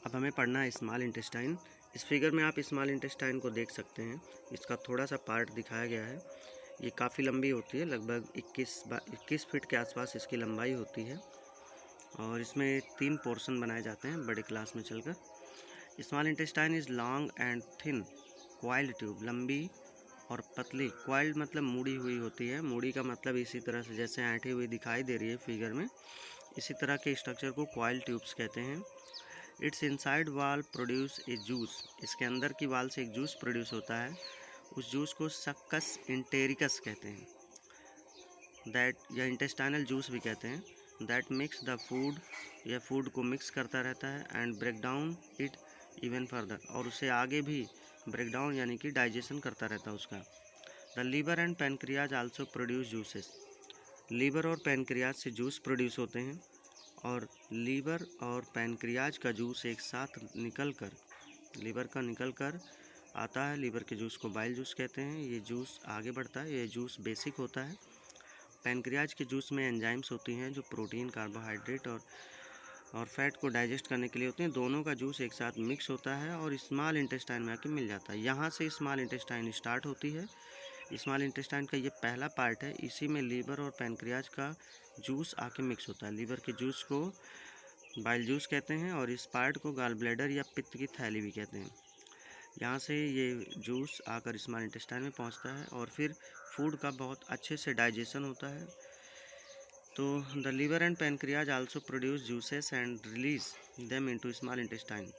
अब हमें पढ़ना है स्मॉल इंटेस्टाइन। इस फिगर में आप स्मॉल इंटेस्टाइन को देख सकते हैं। इसका थोड़ा सा पार्ट दिखाया गया है। ये काफ़ी लंबी होती है, लगभग 21 फीट के आसपास इसकी लंबाई होती है और इसमें 3 पोर्शन बनाए जाते हैं बड़े क्लास में चलकर। Small intestine is long and thin coiled tube, लंबी और पतली। क्वाइल्ड मतलब मुड़ी हुई होती है। मुड़ी का मतलब इसी तरह से जैसे ऐंठी हुई दिखाई दे रही है फिगर में, इसी तरह के स्ट्रक्चर को क्वाइल्ड ट्यूब्स कहते हैं। इट्स इनसाइड वाल प्रोड्यूस ए जूस, इसके अंदर की वाल से एक जूस प्रोड्यूस होता है। उस जूस को सक्कस इंटेरिकस कहते हैं, दैट या इंटेस्टाइनल जूस भी कहते हैं। दैट मिक्स द फूड, यह फूड को मिक्स करता रहता है। And break down it even further, और उसे आगे भी ब्रेक डाउन यानी कि डाइजेशन करता रहता है उसका। The liver and pancreas also produce juices, liver और पैनक्रियाज से जूस प्रोड्यूस होते हैं और लीवर और पैनक्रियाज का जूस एक साथ लीवर का निकल कर आता है। लीवर के जूस को बाइल जूस कहते हैं। ये जूस आगे बढ़ता है, ये जूस बेसिक होता है। पैनक्रियाज के जूस में एंजाइम्स होती हैं जो प्रोटीन, कार्बोहाइड्रेट और फैट को डाइजेस्ट करने के लिए होते हैं। दोनों का जूस एक साथ मिक्स होता है और स्मॉल इंटेस्टाइन में आके मिल जाता है। यहाँ से स्मॉल इंटेस्टाइन स्टार्ट होती है। स्मॉल इंटेस्टाइन का ये पहला पार्ट है, इसी में लीवर और पैनक्रियाज का जूस आके मिक्स होता है। लीवर के जूस को बाइल जूस कहते हैं और इस पार्ट को गॉल ब्लैडर या पित्त की थैली भी कहते हैं। यहाँ से ये जूस आकर स्मॉल इंटेस्टाइन में पहुँचता है और फिर फूड का बहुत अच्छे से डाइजेशन होता है। तो the liver and pancreas also produce juices and release them into small intestine.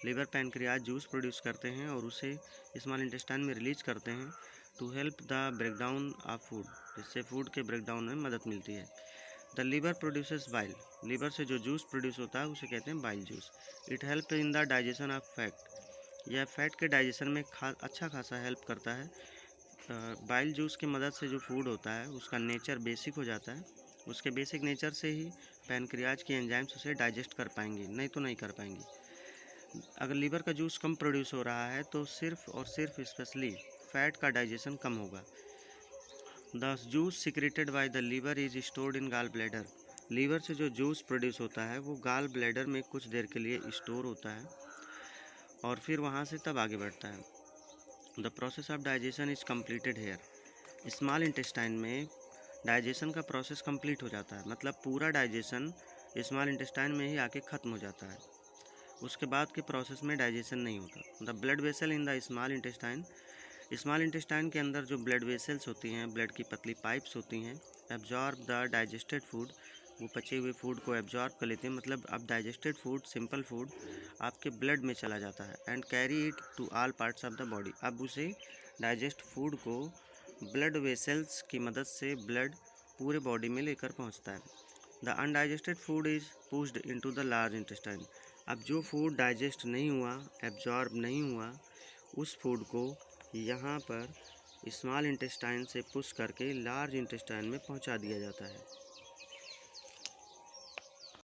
Liver pancreas juice produce करते हैं और उसे स्मॉल इंटेस्टाइन में रिलीज करते हैं to help the breakdown of food, जिससे फूड के ब्रेकडाउन में मदद मिलती है। The liver produces bile, liver से जो जूस प्रोड्यूस होता है उसे कहते हैं bile juice. It help in the digestion of fat, यह फैट के डाइजेशन में अच्छा खासा हेल्प करता है। बाइल जूस की मदद से जो फूड होता है उसका नेचर बेसिक हो जाता है। उसके बेसिक नेचर से ही पैनक्रियाज की एंजाइम्स उसे डाइजेस्ट कर पाएंगी, नहीं तो नहीं कर पाएंगी। अगर लीवर का जूस कम प्रोड्यूस हो रहा है तो सिर्फ और सिर्फ स्पेशली फैट का डाइजेशन कम होगा। The juice secreted by the liver is stored in gall bladder, liver से जो जूस प्रोड्यूस होता है वो गॉल ब्लैडर में कुछ देर के लिए स्टोर होता है और फिर वहाँ से तब आगे बढ़ता है। The process of digestion is completed here, small intestine में डाइजेशन का प्रोसेस कंप्लीट हो जाता है, मतलब पूरा डाइजेशन स्मॉल इंटेस्टाइन में ही आके ख़त्म हो जाता है। उसके बाद के प्रोसेस में डाइजेशन नहीं होता। The blood vessel in the small intestine, small intestine के अंदर जो ब्लड वेसल्स होती हैं, ब्लड की पतली पाइप्स होती हैं, एब्जॉर्ब द डाइजेस्टेड फूड, वो पचे हुए फूड को एब्जॉर्ब कर लेते हैं। मतलब अब डाइजेस्टेड फूड, सिंपल फूड आपके ब्लड में चला जाता है and carry it to all parts of the body. अब उसे डाइजेस्ट फूड को ब्लड वेसल्स की मदद से ब्लड पूरे बॉडी में लेकर पहुंचता है। The undigested food is pushed into the large intestine, अब जो फूड डाइजेस्ट नहीं हुआ, एब्जॉर्ब नहीं हुआ, उस फूड को यहाँ पर स्मॉल इंटेस्टाइन से पुश करके लार्ज इंटेस्टाइन में पहुँचा दिया जाता है।